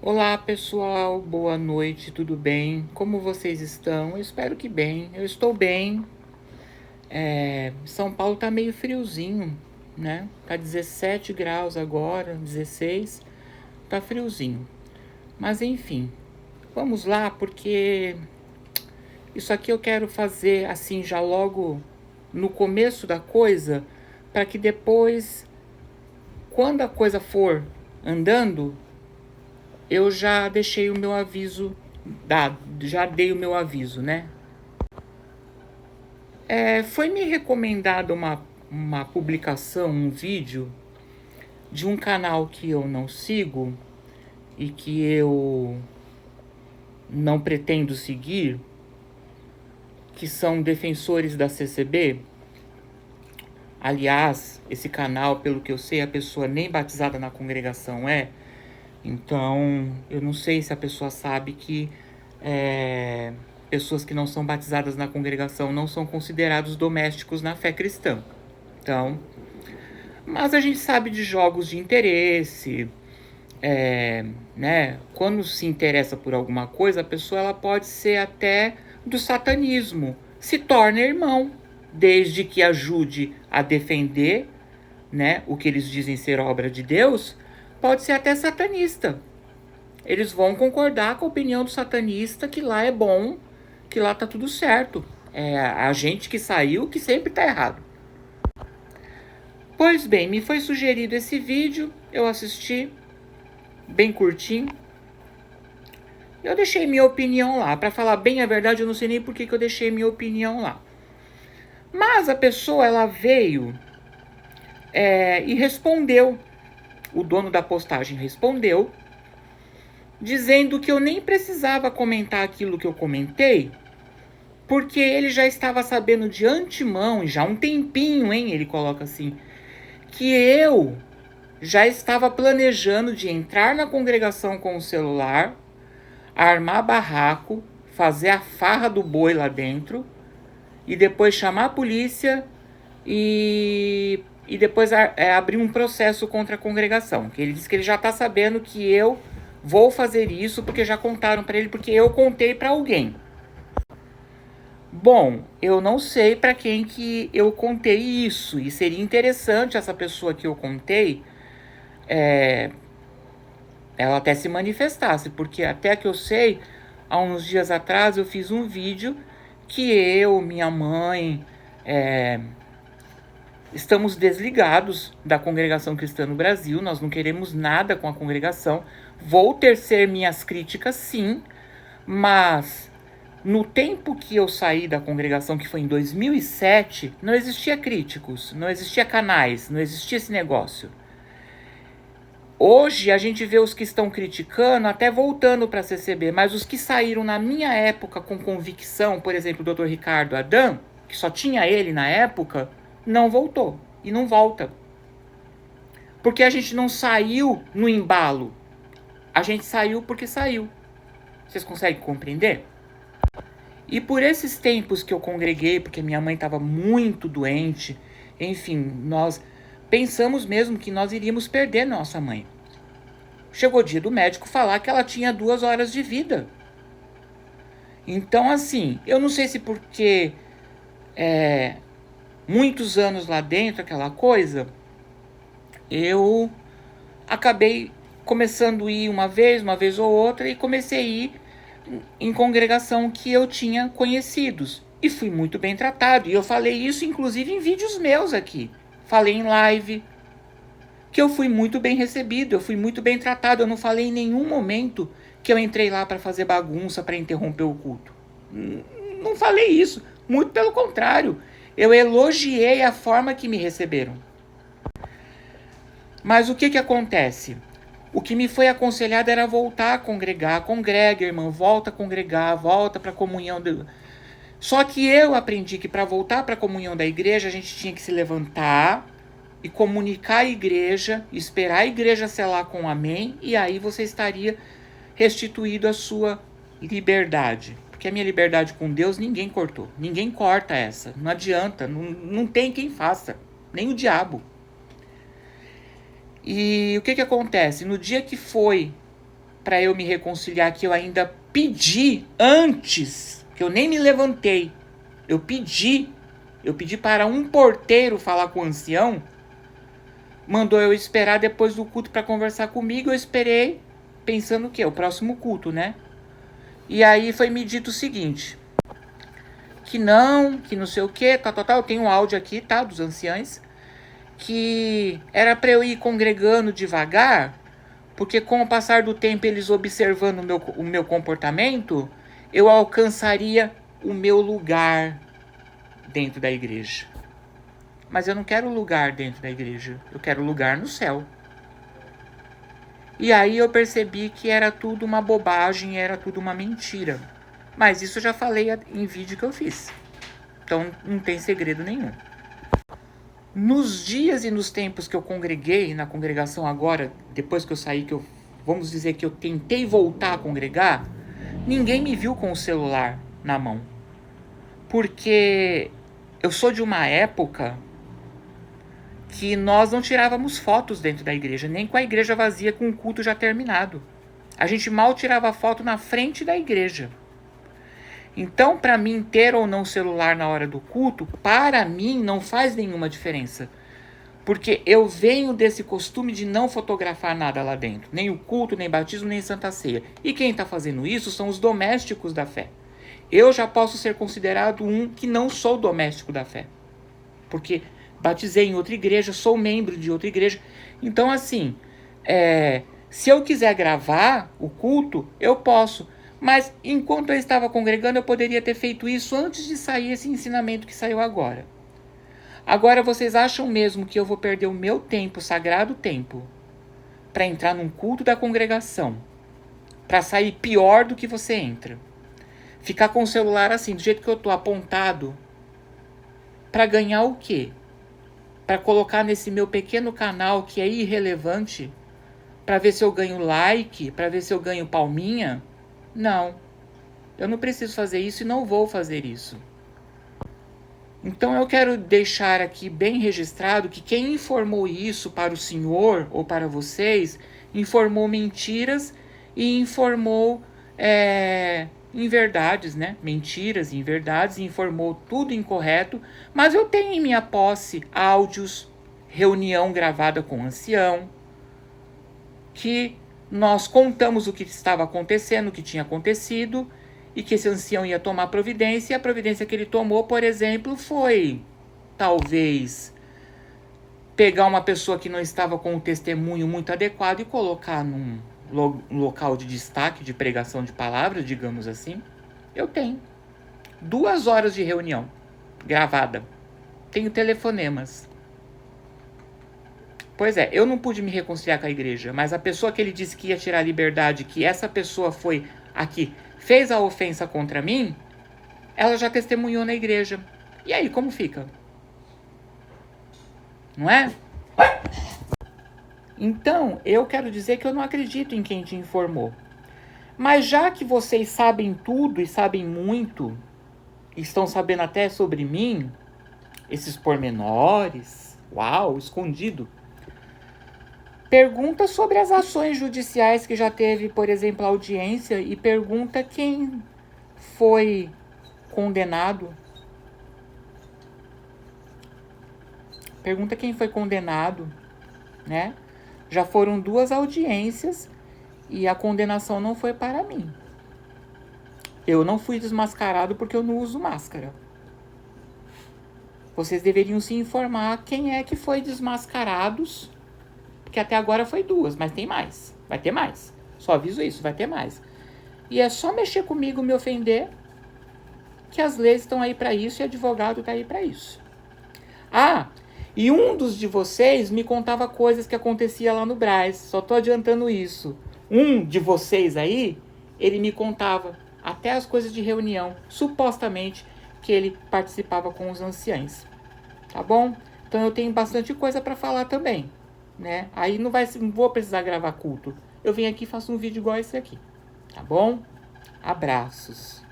Olá pessoal, boa noite, tudo bem? Como vocês estão? Eu espero que bem. Eu estou bem. São Paulo tá meio friozinho, né? Tá 17 graus agora, 16. Tá friozinho. Mas enfim, vamos lá porque isso aqui eu quero fazer assim já logo no começo da coisa, para que depois, quando a coisa for andando, eu já deixei o meu aviso dado, já dei o meu aviso, né? Foi me recomendada uma publicação, um vídeo de um canal que eu não sigo e que eu não pretendo seguir, que são defensores da CCB. Aliás, esse canal, pelo que eu sei, a pessoa nem batizada na congregação é. Então, eu não sei se a pessoa sabe que pessoas que não são batizadas na congregação não são considerados domésticos na fé cristã. Então, mas a gente sabe de jogos de interesse, né? Quando se interessa por alguma coisa, a pessoa ela pode ser até do satanismo, se torna irmão, desde que ajude a defender, né, o que eles dizem ser obra de Deus, pode ser até satanista. Eles vão concordar com a opinião do satanista que lá é bom, que lá tá tudo certo. É a gente que saiu que sempre tá errado. Pois bem, me foi sugerido esse vídeo, eu assisti, bem curtinho. Eu deixei minha opinião lá. Para falar bem a verdade, eu não sei nem por que eu deixei minha opinião lá. Mas a pessoa, ela veio e respondeu. O dono da postagem respondeu, dizendo que eu nem precisava comentar aquilo que eu comentei, porque ele já estava sabendo de antemão, e já há um tempinho, hein, ele coloca assim, que eu já estava planejando de entrar na congregação com o celular, armar barraco, fazer a farra do boi lá dentro, e depois chamar a polícia e depois abrir um processo contra a congregação. Que ele diz que ele já está sabendo que eu vou fazer isso porque já contaram para ele, porque eu contei para alguém. Bom, eu não sei para quem que eu contei isso, e seria interessante essa pessoa que eu contei ela até se manifestasse, porque até que eu sei, há uns dias atrás eu fiz um vídeo que eu, minha mãe, estamos desligados da Congregação Cristã no Brasil, nós não queremos nada com a congregação. Vou tecer minhas críticas, sim, mas no tempo que eu saí da congregação, que foi em 2007, não existia críticos, não existia canais, não existia esse negócio. Hoje a gente vê os que estão criticando até voltando para a CCB, mas os que saíram na minha época com convicção, por exemplo, o Dr. Ricardo Adam, que só tinha ele na época, não voltou e não volta. Porque a gente não saiu no embalo, a gente saiu porque saiu. Vocês conseguem compreender? E por esses tempos que eu congreguei, porque minha mãe estava muito doente, enfim, nós pensamos mesmo que nós iríamos perder nossa mãe. Chegou o dia do médico falar que ela tinha 2 horas de vida. Então, assim, eu não sei se porque muitos anos lá dentro, aquela coisa, eu acabei começando a ir uma vez ou outra, e comecei a ir em congregação que eu tinha conhecidos. E fui muito bem tratado. E eu falei isso, inclusive, em vídeos meus aqui. Falei em live, que eu fui muito bem recebido, eu fui muito bem tratado. Eu não falei em nenhum momento que eu entrei lá para fazer bagunça, para interromper o culto. Não falei isso. Muito pelo contrário. Eu elogiei a forma que me receberam. Mas o que acontece? O que me foi aconselhado era voltar a congregar. Congrega, irmão, volta a congregar, volta para a comunhão. Só que eu aprendi que para voltar para a comunhão da igreja, a gente tinha que se levantar e comunicar a igreja, esperar a igreja selar com um amém, e aí você estaria restituído a sua liberdade. Porque a minha liberdade com Deus ninguém cortou. Ninguém corta essa. Não adianta, não tem quem faça. Nem o diabo. E o que acontece? No dia que foi para eu me reconciliar, que eu ainda pedi antes, que eu nem me levantei. Eu pedi para um porteiro falar com o ancião, mandou eu esperar depois do culto para conversar comigo, eu esperei, pensando o quê? O próximo culto, né? E aí foi me dito o seguinte, que não sei o quê, tal, eu tenho um áudio aqui, tá, dos anciães, que era para eu ir congregando devagar, porque com o passar do tempo, eles observando o meu comportamento, eu alcançaria o meu lugar dentro da igreja. Mas eu não quero lugar dentro da igreja, eu quero lugar no céu. E aí eu percebi que era tudo uma bobagem, era tudo uma mentira. Mas isso eu já falei em vídeo que eu fiz. Então não tem segredo nenhum. Nos dias e nos tempos que eu congreguei na congregação agora, depois que eu saí, vamos dizer que eu tentei voltar a congregar, ninguém me viu com o celular na mão. Porque eu sou de uma época que nós não tirávamos fotos dentro da igreja, nem com a igreja vazia, com o culto já terminado. A gente mal tirava foto na frente da igreja. Então, para mim, ter ou não celular na hora do culto, para mim, não faz nenhuma diferença. Porque eu venho desse costume de não fotografar nada lá dentro. Nem o culto, nem batismo, nem Santa Ceia. E quem está fazendo isso são os domésticos da fé. Eu já posso ser considerado um que não sou doméstico da fé. Porque batizei em outra igreja, sou membro de outra igreja. Então, assim, se eu quiser gravar o culto, eu posso. Mas enquanto eu estava congregando, eu poderia ter feito isso antes de sair esse ensinamento que saiu agora. Agora, vocês acham mesmo que eu vou perder o meu tempo, sagrado tempo, para entrar num culto da congregação, para sair pior do que você entra? Ficar com o celular assim, do jeito que eu tô, apontado, para ganhar o quê? Para colocar nesse meu pequeno canal que é irrelevante, para ver se eu ganho like, para ver se eu ganho palminha? Não, eu não preciso fazer isso e não vou fazer isso. Então eu quero deixar aqui bem registrado que quem informou isso para o senhor ou para vocês, informou mentiras e informou inverdades, né? Mentiras e inverdades, informou tudo incorreto, mas eu tenho em minha posse áudios, reunião gravada com o ancião, que nós contamos o que estava acontecendo, o que tinha acontecido, e que esse ancião ia tomar providência, e a providência que ele tomou, por exemplo, foi, talvez, pegar uma pessoa que não estava com um testemunho muito adequado e colocar num local de destaque, de pregação de palavras, digamos assim. Eu tenho 2 horas de reunião gravada. Tenho telefonemas. Pois é, eu não pude me reconciliar com a igreja, mas a pessoa que ele disse que ia tirar a liberdade, que essa pessoa foi aqui, fez a ofensa contra mim, ela já testemunhou na igreja. E aí, como fica? Não é? Então, eu quero dizer que eu não acredito em quem te informou. Mas já que vocês sabem tudo e sabem muito, estão sabendo até sobre mim, esses pormenores, uau, escondido, pergunta sobre as ações judiciais que já teve, por exemplo, audiência, e pergunta quem foi condenado. Pergunta quem foi condenado, né? Já foram 2 audiências e a condenação não foi para mim. Eu não fui desmascarado porque eu não uso máscara. Vocês deveriam se informar quem é que foi desmascarados, porque até agora foi 2, mas tem mais. Vai ter mais. Só aviso isso, vai ter mais. E é só mexer comigo, me ofender, que as leis estão aí para isso e advogado está aí para isso. Ah, e um dos de vocês me contava coisas que acontecia lá no Brás. Só tô adiantando isso. Um de vocês aí, ele me contava até as coisas de reunião, supostamente, que ele participava com os anciães. Tá bom? Então eu tenho bastante coisa para falar também, né? Aí não vou precisar gravar culto. Eu venho aqui e faço um vídeo igual esse aqui. Tá bom? Abraços.